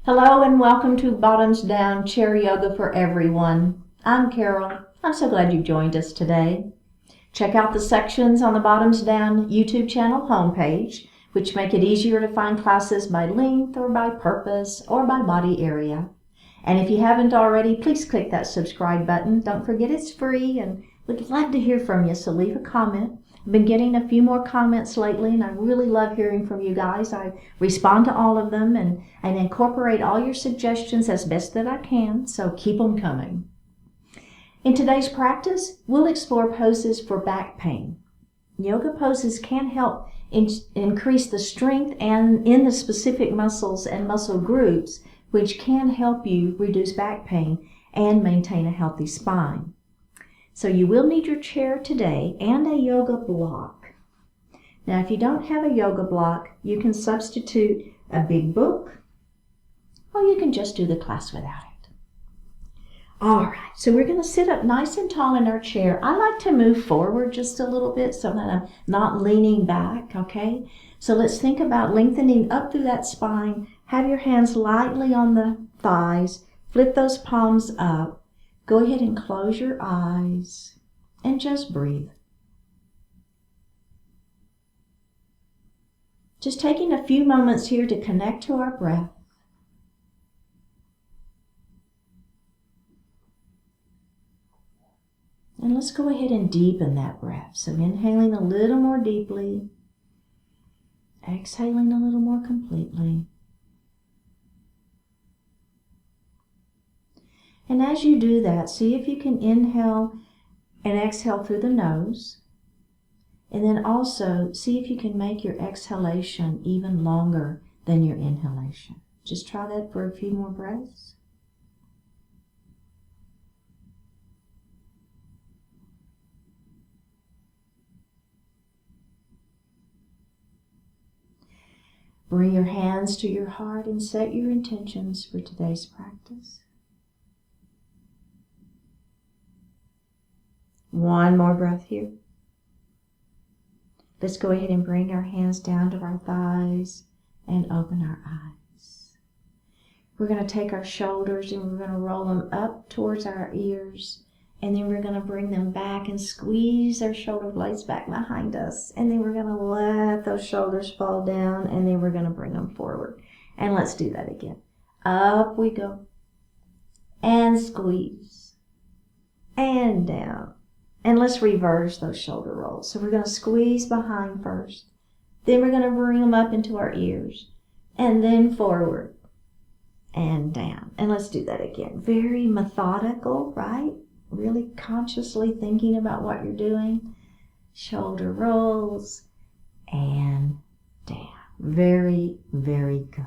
Hello and welcome to Bottoms Down Chair Yoga for Everyone. I'm Carol. I'm so glad you joined us today. Check out the sections on the Bottoms Down YouTube channel homepage, which make it easier to find classes by length or by purpose or by body area. And if you haven't already, please click that subscribe button. Don't forget it's free and we'd love to hear from you, so leave a comment. I've been getting a few more comments lately, and I really love hearing from you guys. I respond to all of them and incorporate all your suggestions as best that I can, so keep them coming. In today's practice, we'll explore poses for back pain. Yoga poses can help increase the strength and in the specific muscles and muscle groups, which can help you reduce back pain and maintain a healthy spine. So you will need your chair today and a yoga block. Now, if you don't have a yoga block, you can substitute a big book, or you can just do the class without it. All right, so we're going to sit up nice and tall in our chair. I like to move forward just a little bit so that I'm not leaning back, okay? So let's think about lengthening up through that spine. Have your hands lightly on the thighs. Flip those palms up. Go ahead and close your eyes and just breathe. Just taking a few moments here to connect to our breath. And let's go ahead and deepen that breath. So inhaling a little more deeply, exhaling a little more completely. And as you do that, see if you can inhale and exhale through the nose. And then also see if you can make your exhalation even longer than your inhalation. Just try that for a few more breaths. Bring your hands to your heart and set your intentions for today's practice. One more breath here. Let's go ahead and bring our hands down to our thighs and open our eyes. We're going to take our shoulders and we're going to roll them up towards our ears, and then we're going to bring them back and squeeze our shoulder blades back behind us, and then we're going to let those shoulders fall down, and then we're going to bring them forward. And let's do that again. Up we go, and squeeze, and down. And let's reverse those shoulder rolls. So we're going to squeeze behind first. Then we're going to bring them up into our ears. And then forward. And down. And let's do that again. Very methodical, right? Really consciously thinking about what you're doing. Shoulder rolls. And down. Very, very good.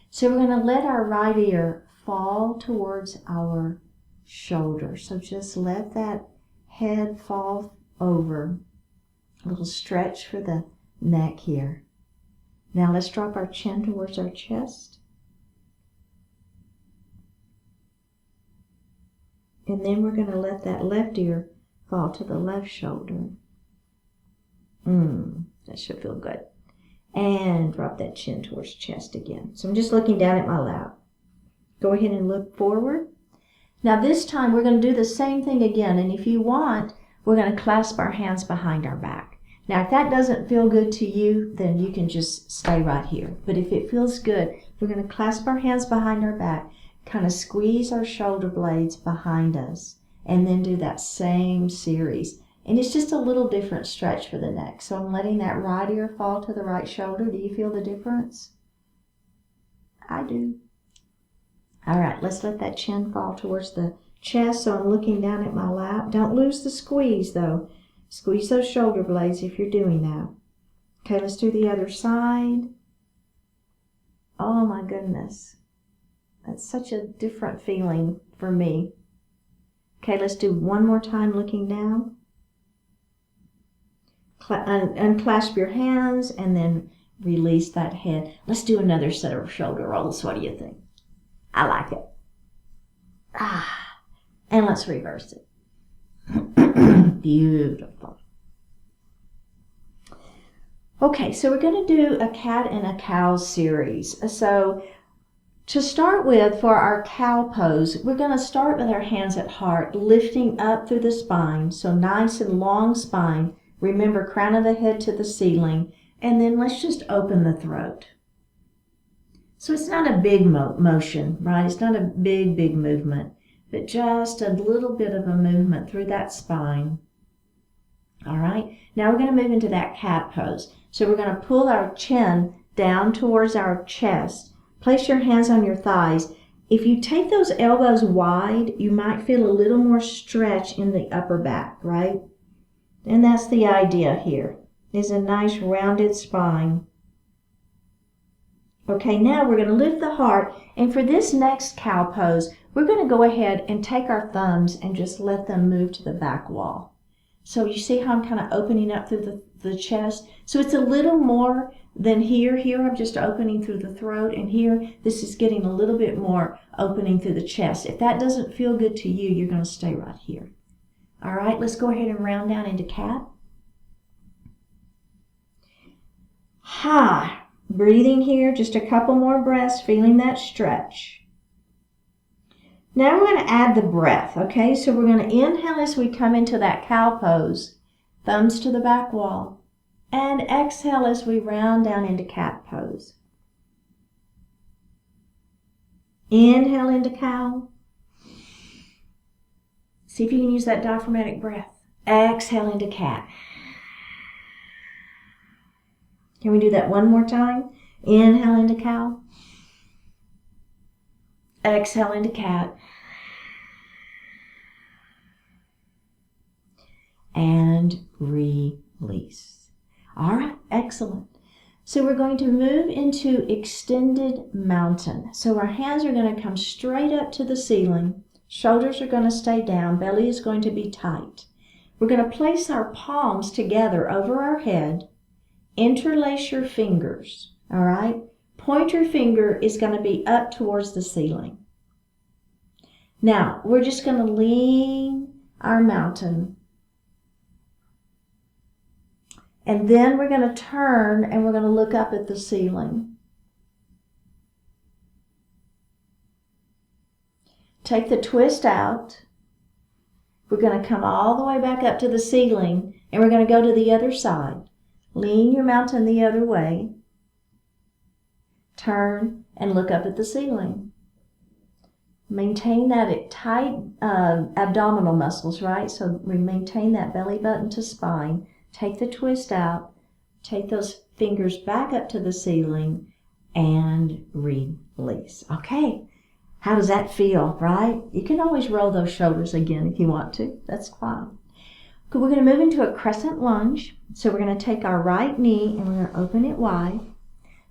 So we're going to let our right ear fall towards our shoulder. So just let that head fall over. A little stretch for the neck here. Now let's drop our chin towards our chest. And then we're going to let that left ear fall to the left shoulder. That should feel good. And drop that chin towards chest again. So I'm just looking down at my lap. Go ahead and look forward. Now this time we're going to do the same thing again, and if you want, we're going to clasp our hands behind our back. Now if that doesn't feel good to you, then you can just stay right here. But if it feels good, we're going to clasp our hands behind our back, kind of squeeze our shoulder blades behind us, and then do that same series. And it's just a little different stretch for the neck. So I'm letting that right ear fall to the right shoulder. Do you feel the difference? I do. All right, let's let that chin fall towards the chest, so I'm looking down at my lap. Don't lose the squeeze, though. Squeeze those shoulder blades if you're doing that. Okay, let's do the other side. Oh, my goodness. That's such a different feeling for me. Okay, let's do one more time looking down. Unclasp your hands and then release that head. Let's do another set of shoulder rolls. What do you think? I like it. And let's reverse it. Beautiful. Okay, so we're going to do a cat and a cow series. So To start with, for our cow pose, we're going to start with our hands at heart, lifting up through the spine. So nice and long spine. Remember, crown of the head to the ceiling. And then let's just open the throat. So it's not a big motion, right? It's not a big movement, but just a little bit of a movement through that spine. All right, now we're going to move into that cat pose. So we're going to pull our chin down towards our chest. Place your hands on your thighs. If you take those elbows wide, you might feel a little more stretch in the upper back, right? And that's the idea here, is a nice rounded spine. Okay, now we're going to lift the heart, and for this next cow pose, we're going to go ahead and take our thumbs and just let them move to the back wall. So you see how I'm kind of opening up through the chest? So it's a little more than here. Here I'm just opening through the throat, and here this is getting a little bit more opening through the chest. If that doesn't feel good to you, you're going to stay right here. All right, let's go ahead and round down into cat. Ha! Breathing here, just a couple more breaths, feeling that stretch. Now we're going to add the breath, okay? So we're going to inhale as we come into that cow pose, thumbs to the back wall, and exhale as we round down into cat pose. Inhale into cow. See if you can use that diaphragmatic breath. Exhale into cat. Can we do that one more time? Inhale into cow. Exhale into cat. And release. All right, excellent. So we're going to move into extended mountain. So our hands are going to come straight up to the ceiling. Shoulders are going to stay down. Belly is going to be tight. We're going to place our palms together over our head. Interlace your fingers, all right? Pointer finger is going to be up towards the ceiling. Now, we're just going to lean our mountain. And then we're going to turn and we're going to look up at the ceiling. Take the twist out. We're going to come all the way back up to the ceiling and we're going to go to the other side. Lean your mountain the other way. Turn and look up at the ceiling. Maintain that tight abdominal muscles, right? So we maintain that belly button to spine. Take the twist out. Take those fingers back up to the ceiling and release. Okay, how does that feel, right? You can always roll those shoulders again if you want to. That's fine. Okay, we're going to move into a crescent lunge. So we're going to take our right knee and we're going to open it wide.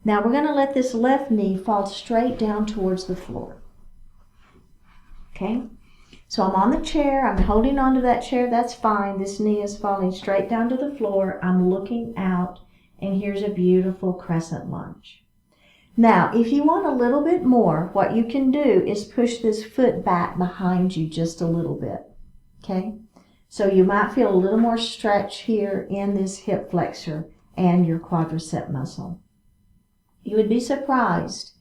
Now we're going to let this left knee fall straight down towards the floor. Okay, so I'm on the chair. I'm holding onto that chair. That's fine. This knee is falling straight down to the floor. I'm looking out, and here's a beautiful crescent lunge. Now, if you want a little bit more, what you can do is push this foot back behind you just a little bit. Okay, so you might feel a little more stretch here in this hip flexor and your quadricep muscle. You would be surprised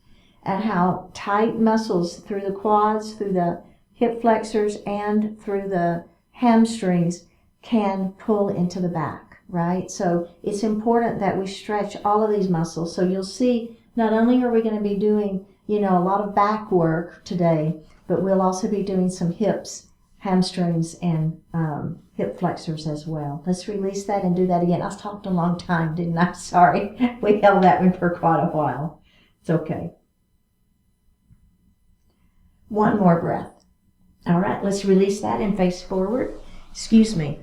at how tight muscles through the quads, through the hip flexors, and through the hamstrings can pull into the back, right? So it's important that we stretch all of these muscles. So you'll see not only are we going to be doing, a lot of back work today, but we'll also be doing some hips, hamstrings, and hip flexors as well. Let's release that and do that again. I talked a long time, didn't I? Sorry. We held that one for quite a while. It's okay. One more breath. All right, let's release that and face forward. Excuse me.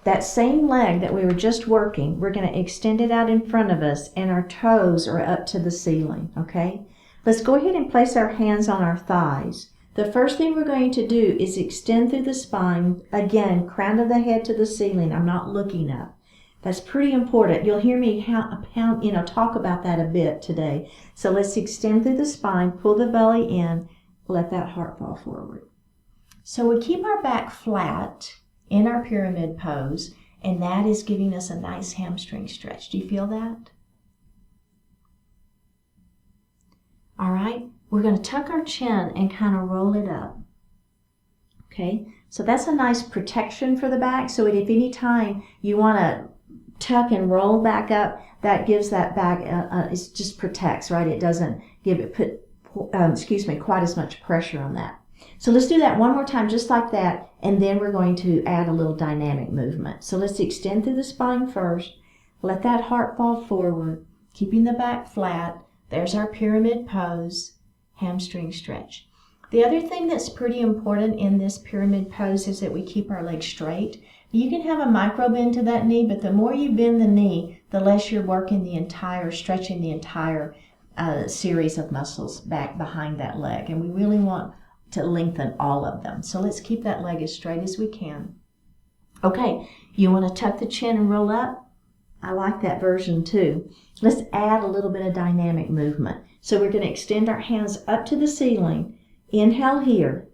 That same leg that we were just working, we're going to extend it out in front of us, and our toes are up to the ceiling, okay? Let's go ahead and place our hands on our thighs. The first thing we're going to do is extend through the spine. Again, crown of the head to the ceiling. I'm not looking up. That's pretty important. You'll hear me talk about that a bit today. So let's extend through the spine, pull the belly in, let that heart fall forward. So we keep our back flat in our pyramid pose, and that is giving us a nice hamstring stretch. Do you feel that? All right, we're going to tuck our chin and kind of roll it up. Okay, so that's a nice protection for the back. So if any time you want to tuck and roll back up, that gives that back, it just protects, right? It doesn't quite as much pressure on that. So let's do that one more time, just like that, and then we're going to add a little dynamic movement. So let's extend through the spine first. Let that heart fall forward, keeping the back flat. There's our pyramid pose, hamstring stretch. The other thing that's pretty important in this pyramid pose is that we keep our legs straight. You can have a micro bend to that knee, but the more you bend the knee, the less you're working stretching the entire series of muscles back behind that leg. And we really want to lengthen all of them. So let's keep that leg as straight as we can. Okay, you want to tuck the chin and roll up? I like that version too. Let's add a little bit of dynamic movement. So we're going to extend our hands up to the ceiling. Inhale here.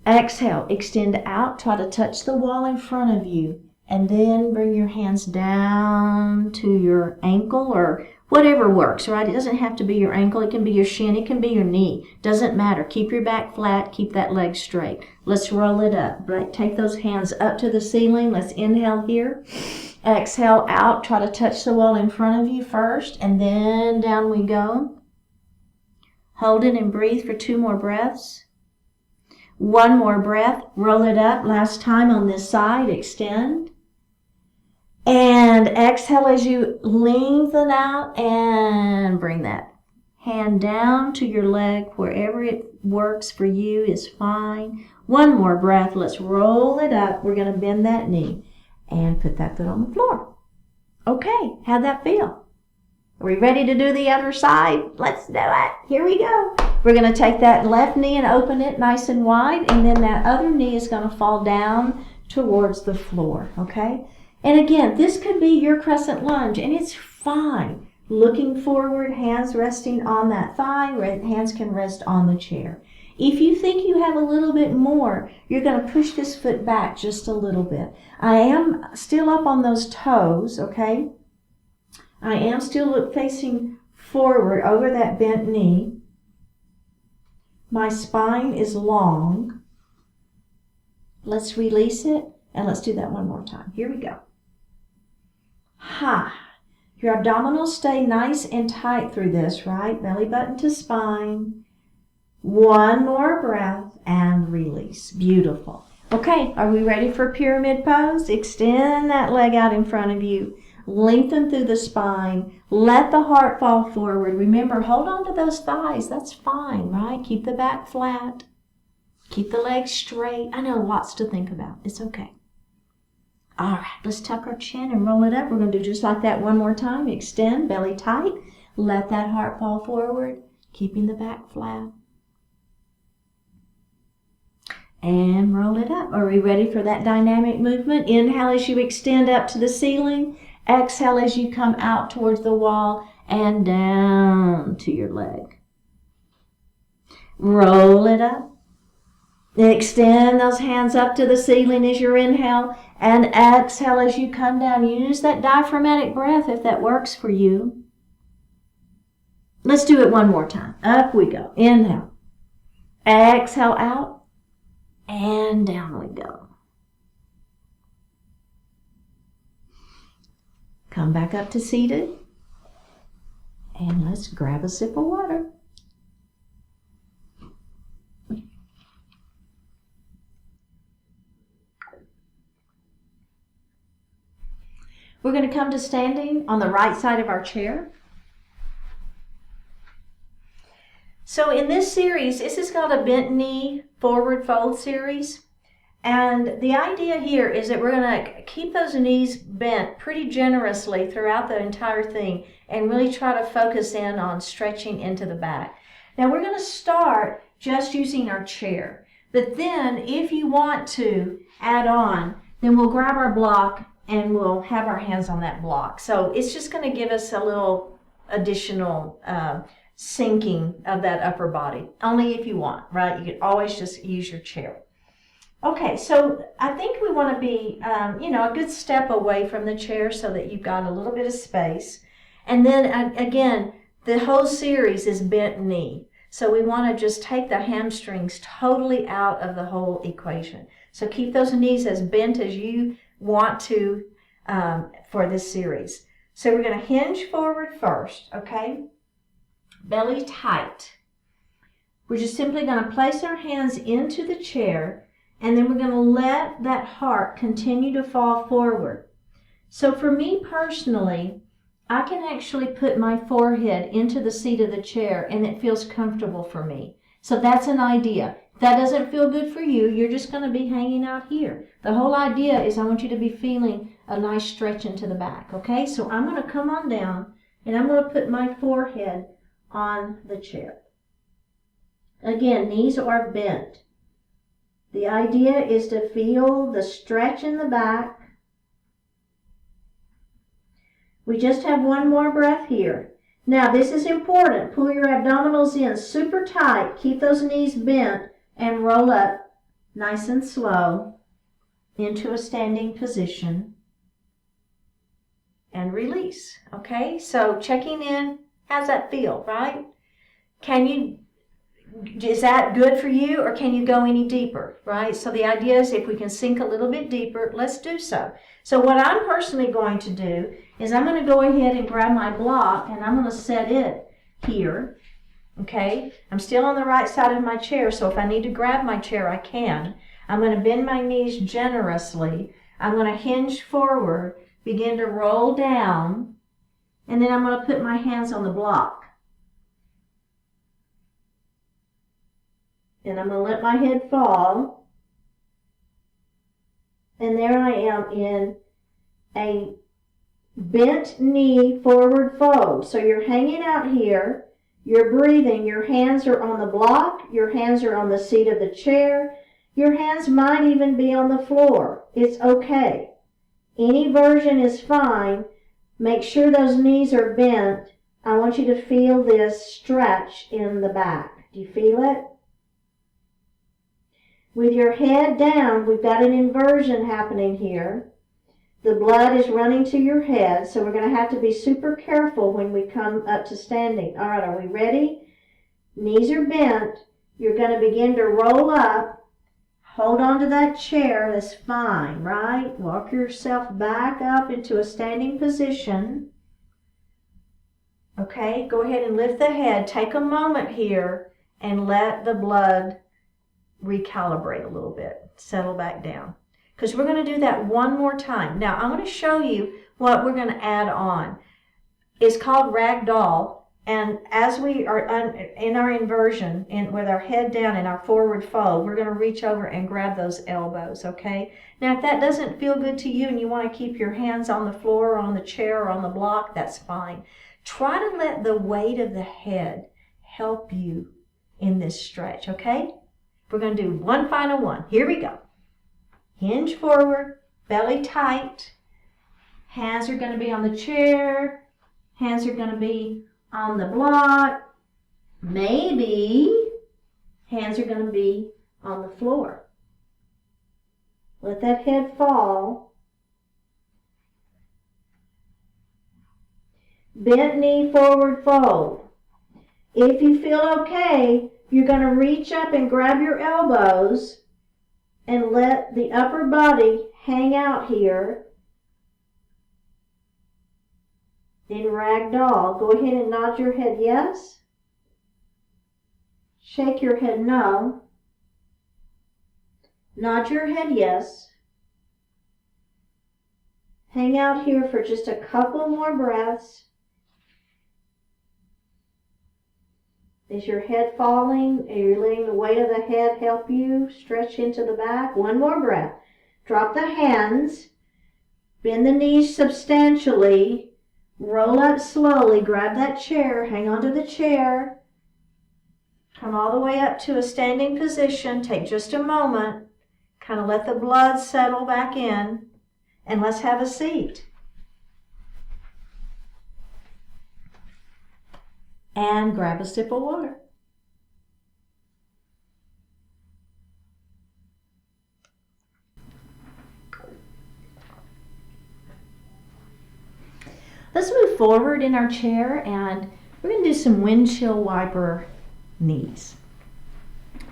Exhale, extend out, try to touch the wall in front of you, and then bring your hands down to your ankle or whatever works, right? It doesn't have to be your ankle, it can be your shin, it can be your knee. Doesn't matter. Keep your back flat, keep that leg straight. Let's roll it up, right? Take those hands up to the ceiling. Let's inhale here. Exhale out, try to touch the wall in front of you first, and then down we go. Hold it and breathe for 2 more breaths. 1 more breath, roll it up. Last time on this side, extend. And exhale as you lengthen out and bring that hand down to your leg. Wherever it works for you is fine. 1 more breath, let's roll it up. We're going to bend that knee and put that foot on the floor. Okay, how'd that feel? Are we ready to do the other side? Let's do it. Here we go. We're going to take that left knee and open it nice and wide, and then that other knee is going to fall down towards the floor, okay? And again, this could be your crescent lunge, and it's fine. Looking forward, hands resting on that thigh, hands can rest on the chair. If you think you have a little bit more, you're going to push this foot back just a little bit. I am still up on those toes, okay? I am still facing forward over that bent knee. My spine is long. Let's release it, and let's do that one more time. Here we go. Ha! Your abdominals stay nice and tight through this, right? Belly button to spine. 1 more breath and release. Beautiful. Okay, are we ready for pyramid pose? Extend that leg out in front of you. Lengthen through the spine. Let the heart fall forward. Remember, hold on to those thighs. That's fine, right? Keep the back flat. Keep the legs straight. I know, lots to think about. It's okay. All right, let's tuck our chin and roll it up. We're going to do just like that one more time. Extend, belly tight. Let that heart fall forward, keeping the back flat. And roll it up. Are we ready for that dynamic movement? Inhale as you extend up to the ceiling. Exhale as you come out towards the wall and down to your leg. Roll it up. Extend those hands up to the ceiling as you inhale, and exhale as you come down. Use that diaphragmatic breath if that works for you. Let's do it one more time. Up we go. Inhale. Exhale out, and down we go. Come back up to seated, and let's grab a sip of water. We're going to come to standing on the right side of our chair. So in this series, this is called a bent knee forward fold series. And the idea here is that we're going to keep those knees bent pretty generously throughout the entire thing and really try to focus in on stretching into the back. Now we're going to start just using our chair. But then if you want to add on, then we'll grab our block and we'll have our hands on that block. So it's just going to give us a little additional sinking of that upper body, only if you want, right? You can always just use your chair. Okay, so I think we want to be, a good step away from the chair so that you've got a little bit of space. And then again, the whole series is bent knee. So we want to just take the hamstrings totally out of the whole equation. So keep those knees as bent as you want to for this series. So we're going to hinge forward first, okay? Belly tight. We're just simply going to place our hands into the chair, and then we're going to let that heart continue to fall forward. So for me personally, I can actually put my forehead into the seat of the chair, and it feels comfortable for me. So that's an idea. If that doesn't feel good for you, you're just going to be hanging out here. The whole idea is I want you to be feeling a nice stretch into the back, okay? So I'm going to come on down, and I'm going to put my forehead on the chair. Again, knees are bent. The idea is to feel the stretch in the back. We just have one more breath here. Now, this is important. Pull your abdominals in super tight. Keep those knees bent and roll up nice and slow into a standing position and release. Okay, so checking in. How's that feel, right? Is that good for you, or can you go any deeper, right? So the idea is if we can sink a little bit deeper, let's do so. So what I'm personally going to do is I'm going to go ahead and grab my block, and I'm going to set it here, okay? I'm still on the right side of my chair, so if I need to grab my chair, I can. I'm going to bend my knees generously. I'm going to hinge forward, begin to roll down, and then I'm going to put my hands on the block. And I'm going to let my head fall. And there I am in a bent knee forward fold. So you're hanging out here. You're breathing. Your hands are on the block. Your hands are on the seat of the chair. Your hands might even be on the floor. It's okay. Any version is fine. Make sure those knees are bent. I want you to feel this stretch in the back. Do you feel it? With your head down, we've got an inversion happening here. The blood is running to your head, so we're going to have to be super careful when we come up to standing. All right, are we ready? Knees are bent. You're going to begin to roll up. Hold on to that chair. That's fine, right? Walk yourself back up into a standing position. Okay, go ahead and lift the head. Take a moment here and let the blood recalibrate a little bit, settle back down, because we're going to do that one more time. Now I'm going to show you what we're going to add on. It's called Ragdoll, and as we are in our inversion and with our head down and our forward fold, we're going to reach over and grab those elbows, okay? Now if that doesn't feel good to you and you want to keep your hands on the floor or on the chair or on the block, that's fine. Try to let the weight of the head help you in this stretch, okay? We're going to do one final one. Here we go. Hinge forward, belly tight. Hands are going to be on the chair. Hands are going to be on the block. Maybe hands are going to be on the floor. Let that head fall. Bent knee, forward fold. If you feel okay, you're going to reach up and grab your elbows and let the upper body hang out here in Ragdoll. Go ahead and nod your head yes. Shake your head no. Nod your head yes. Hang out here for just a couple more breaths. Is your head falling? Are you letting the weight of the head help you stretch into the back? One more breath. Drop the hands. Bend the knees substantially. Roll up slowly. Grab that chair. Hang onto the chair. Come all the way up to a standing position. Take just a moment. Kind of let the blood settle back in. And let's have a seat. And grab a sip of water. Let's move forward in our chair, and we're going to do some windshield wiper knees.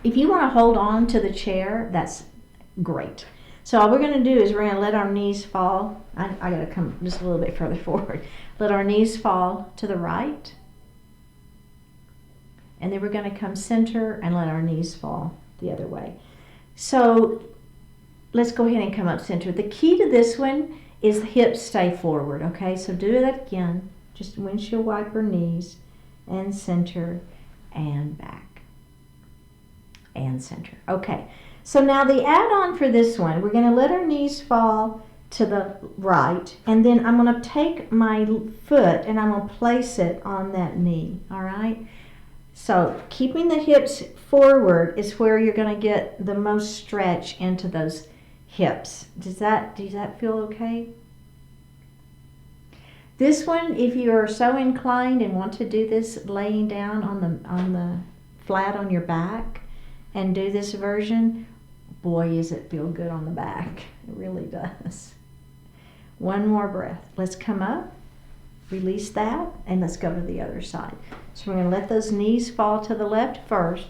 If you want to hold on to the chair, that's great. So all we're going to do is we're going to let our knees fall. I got to come just a little bit further forward. Let our knees fall to the right. And then we're going to come center and let our knees fall the other way. So let's go ahead and come up center. The key to this one is the hips stay forward, okay? So do that again. Just windshield wiper knees and center and back and center. Okay, so now the add-on for this one, we're going to let our knees fall to the right, and then I'm going to take my foot and I'm going to place it on that knee, all right? So keeping the hips forward is where you're going to get the most stretch into those hips. Does that feel okay? This one, if you are so inclined and want to do this laying down on the flat on your back and do this version, boy, does it feel good on the back. It really does. One more breath. Let's come up, release that, and let's go to the other side. So we're going to let those knees fall to the left first.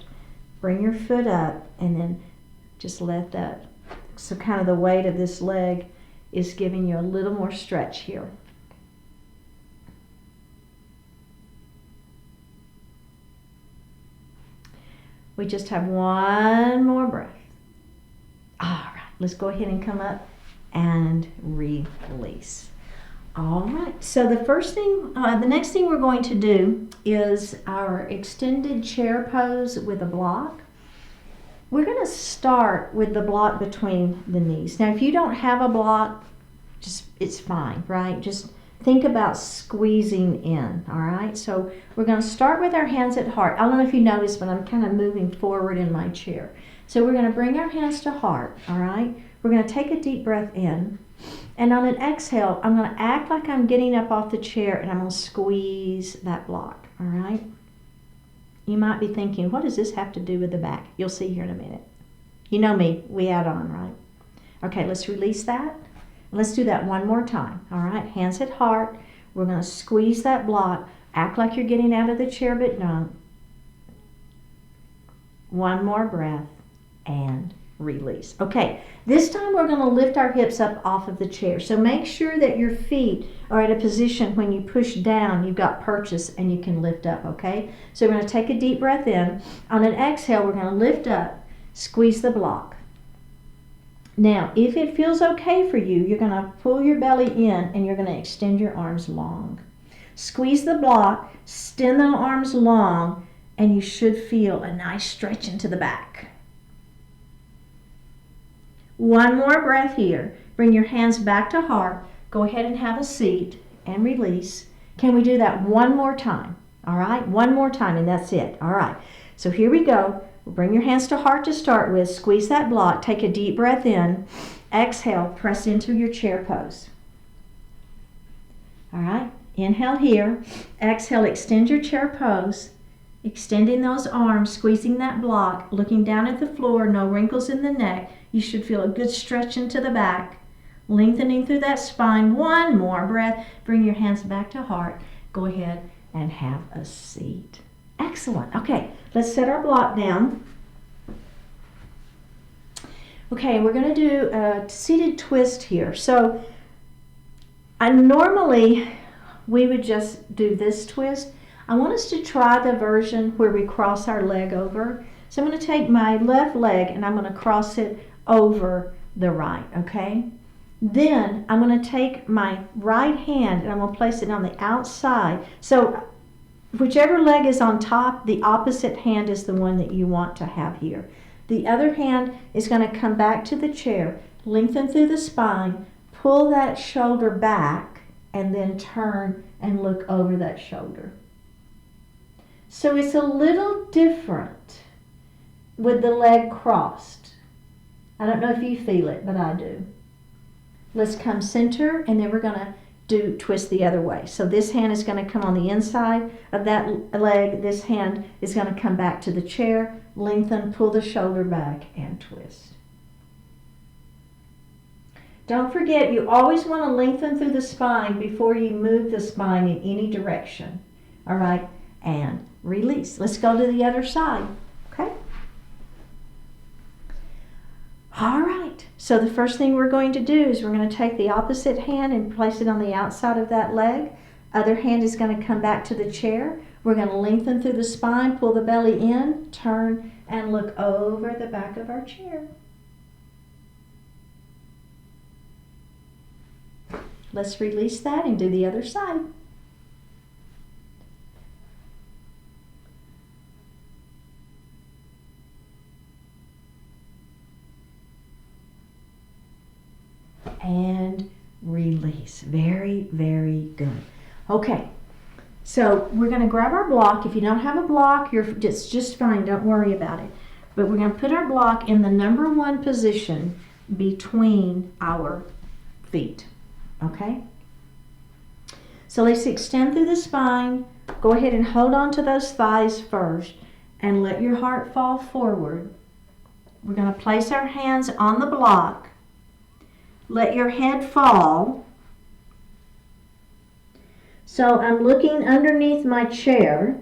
Bring your foot up, and then just let that. So kind of the weight of this leg is giving you a little more stretch here. We just have one more breath. All right, let's go ahead and come up and release. All right, so the next thing we're going to do is our extended chair pose with a block. We're going to start with the block between the knees. Now, if you don't have a block, it's fine, right? Just think about squeezing in, all right? So we're going to start with our hands at heart. I don't know if you noticed, but I'm kind of moving forward in my chair. So we're going to bring our hands to heart, all right? We're going to take a deep breath in. And on an exhale, I'm going to act like I'm getting up off the chair, and I'm going to squeeze that block, all right? You might be thinking, what does this have to do with the back? You'll see here in a minute. You know me, we add on, right? Okay, let's release that. Let's do that one more time, all right? Hands at heart. We're going to squeeze that block. Act like you're getting out of the chair, but don't. One more breath and release. Okay, this time we're going to lift our hips up off of the chair. So make sure that your feet are at a position when you push down, you've got purchase and you can lift up, okay? So we're going to take a deep breath in. On an exhale, we're going to lift up, squeeze the block. Now, if it feels okay for you, you're going to pull your belly in and you're going to extend your arms long. Squeeze the block, extend the arms long, and you should feel a nice stretch into the back. One more breath here. Bring your hands back to heart. Go ahead and have a seat and release. Can we do that one more time? All right, one more time and that's it. All right, so here we go. Bring your hands to heart to start with. Squeeze that block. Take a deep breath in. Exhale, press into your chair pose. All right, inhale here. Exhale, extend your chair pose. Extending those arms, squeezing that block, looking down at the floor, no wrinkles in the neck. You should feel a good stretch into the back, lengthening through that spine. One more breath. Bring your hands back to heart. Go ahead and have a seat. Excellent. Okay, let's set our block down. Okay, we're going to do a seated twist here. So normally we would just do this twist. I want us to try the version where we cross our leg over. So I'm going to take my left leg and I'm going to cross it over the right, okay? Then I'm going to take my right hand and I'm going to place it on the outside. So whichever leg is on top, the opposite hand is the one that you want to have here. The other hand is going to come back to the chair, lengthen through the spine, pull that shoulder back, and then turn and look over that shoulder. So it's a little different with the leg crossed. I don't know if you feel it, but I do. Let's come center, and then we're going to twist the other way. So this hand is going to come on the inside of that leg. This hand is going to come back to the chair, lengthen, pull the shoulder back, and twist. Don't forget, you always want to lengthen through the spine before you move the spine in any direction. All right, and release. Let's go to the other side, okay? All right, so the first thing we're going to do is we're going to take the opposite hand and place it on the outside of that leg. Other hand is going to come back to the chair. We're going to lengthen through the spine, pull the belly in, turn, and look over the back of our chair. Let's release that and do the other side. And release. Very, very good. Okay, so we're going to grab our block. If you don't have a block, it's just fine. Don't worry about it. But we're going to put our block in the number 1 position between our feet. Okay? So let's extend through the spine. Go ahead and hold on to those thighs first and let your heart fall forward. We're going to place our hands on the block. Let your head fall. So I'm looking underneath my chair.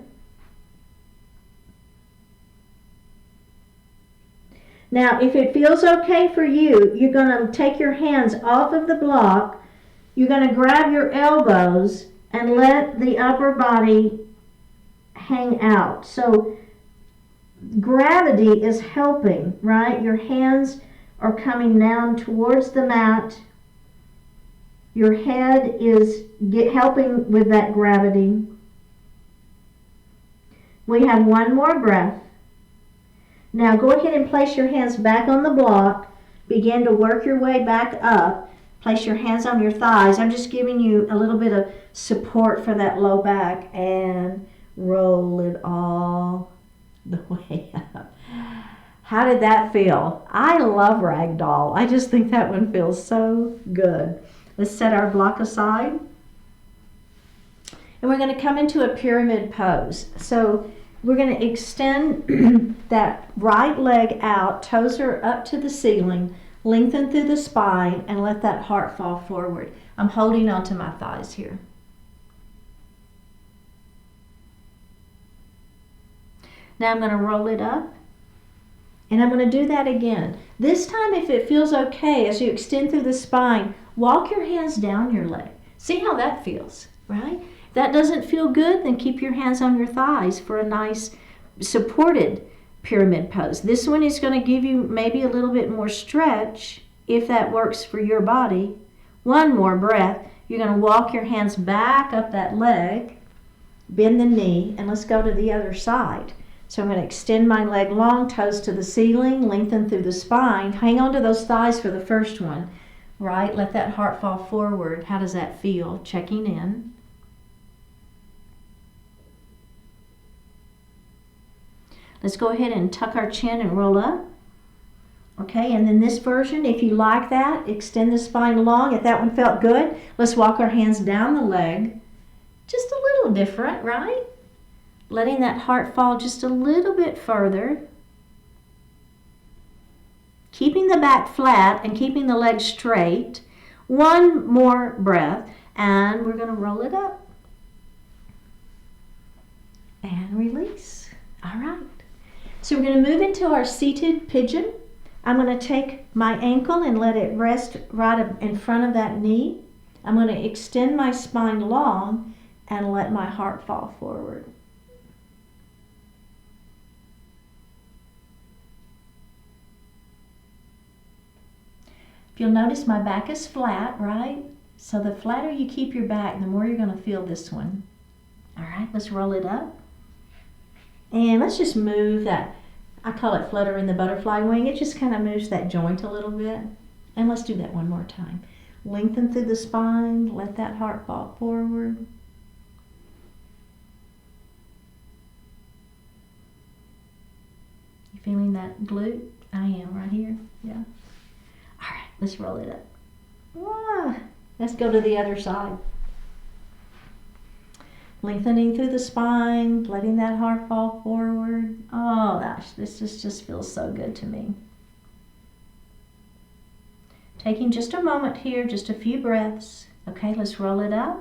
Now, if it feels okay for you, you're going to take your hands off of the block. You're going to grab your elbows and let the upper body hang out. So gravity is helping, right? Your hands are coming down towards the mat. Your head is helping with that gravity. We have one more breath. Now go ahead and place your hands back on the block. Begin to work your way back up. Place your hands on your thighs. I'm just giving you a little bit of support for that low back, and roll it all the way up. How did that feel? I love Ragdoll. I just think that one feels so good. Let's set our block aside. And we're going to come into a pyramid pose. So we're going to extend that right leg out, toes are up to the ceiling, lengthen through the spine, and let that heart fall forward. I'm holding onto my thighs here. Now I'm going to roll it up. And I'm going to do that again. This time, if it feels okay, as you extend through the spine, walk your hands down your leg. See how that feels, right? If that doesn't feel good, then keep your hands on your thighs for a nice supported pyramid pose. This one is going to give you maybe a little bit more stretch if that works for your body. One more breath. You're going to walk your hands back up that leg, bend the knee, and let's go to the other side. So I'm going to extend my leg long, toes to the ceiling, lengthen through the spine. Hang on to those thighs for the first one, right? Let that heart fall forward. How does that feel? Checking in. Let's go ahead and tuck our chin and roll up. Okay, and then this version, if you like that, extend the spine long. If that one felt good, let's walk our hands down the leg. Just a little different, right? Letting that heart fall just a little bit further. Keeping the back flat and keeping the legs straight. One more breath, and we're going to roll it up. And release. All right. So we're going to move into our seated pigeon. I'm going to take my ankle and let it rest right in front of that knee. I'm going to extend my spine long and let my heart fall forward. If you'll notice, my back is flat, right? So the flatter you keep your back, the more you're going to feel this one. All right, let's roll it up. And let's just move that, I call it fluttering the butterfly wing. It just kind of moves that joint a little bit. And let's do that one more time. Lengthen through the spine, let that heart fall forward. You feeling that glute? I am right here, yeah. All right, let's roll it up. Ah, let's go to the other side. Lengthening through the spine, letting that heart fall forward. Oh gosh, this just feels so good to me. Taking just a moment here, just a few breaths. Okay, let's roll it up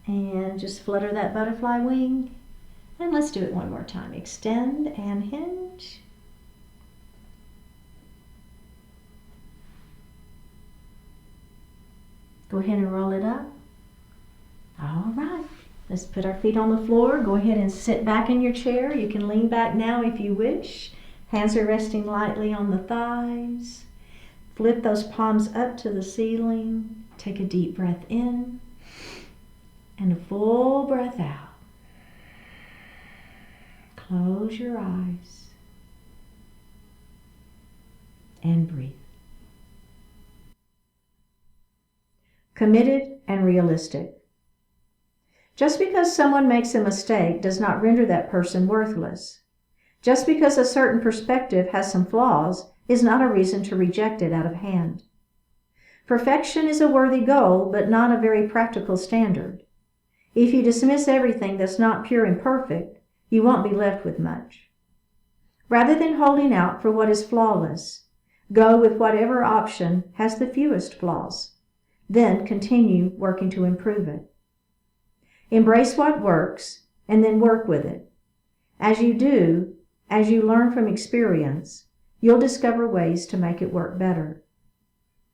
and just flutter that butterfly wing And let's do it one more time. Extend and hinge. Go ahead and roll it up. All right. Let's put our feet on the floor. Go ahead and sit back in your chair. You can lean back now if you wish. Hands are resting lightly on the thighs. Flip those palms up to the ceiling. Take a deep breath in and a full breath out. Close your eyes and breathe. Committed and realistic. Just because someone makes a mistake does not render that person worthless. Just because a certain perspective has some flaws is not a reason to reject it out of hand. Perfection is a worthy goal, but not a very practical standard. If you dismiss everything that's not pure and perfect, you won't be left with much. Rather than holding out for what is flawless, go with whatever option has the fewest flaws. Then continue working to improve it. Embrace what works and then work with it. As you do, as you learn from experience, you'll discover ways to make it work better.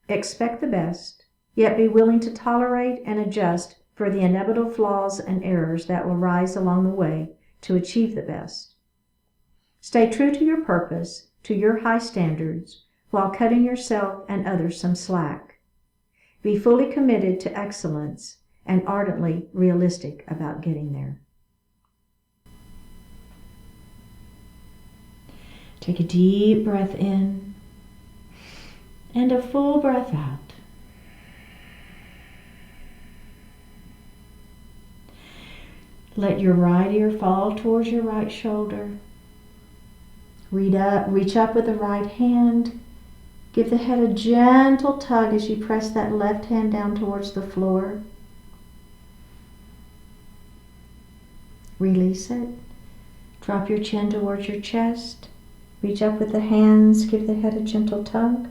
Expect the best, yet be willing to tolerate and adjust for the inevitable flaws and errors that will rise along the way to achieve the best. Stay true to your purpose, to your high standards, while cutting yourself and others some slack. Be fully committed to excellence and ardently realistic about getting there. Take a deep breath in and a full breath out. Let your right ear fall towards your right shoulder. Reach up with the right hand. Give the head a gentle tug as you press that left hand down towards the floor. Release it. Drop your chin towards your chest. Reach up with the hands. Give the head a gentle tug.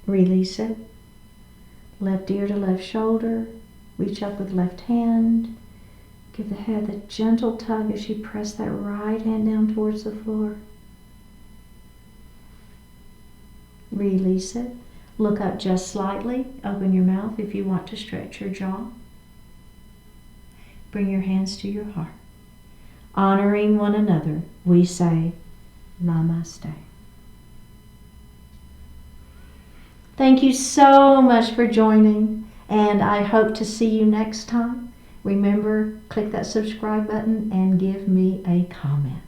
Release it. Left ear to left shoulder. Reach up with left hand. Give the head a gentle tug as you press that right hand down towards the floor. Release it. Look up just slightly. Open your mouth if you want to stretch your jaw. Bring your hands to your heart. Honoring one another, we say Namaste. Thank you so much for joining, and I hope to see you next time. Remember, click that subscribe button and give me a comment.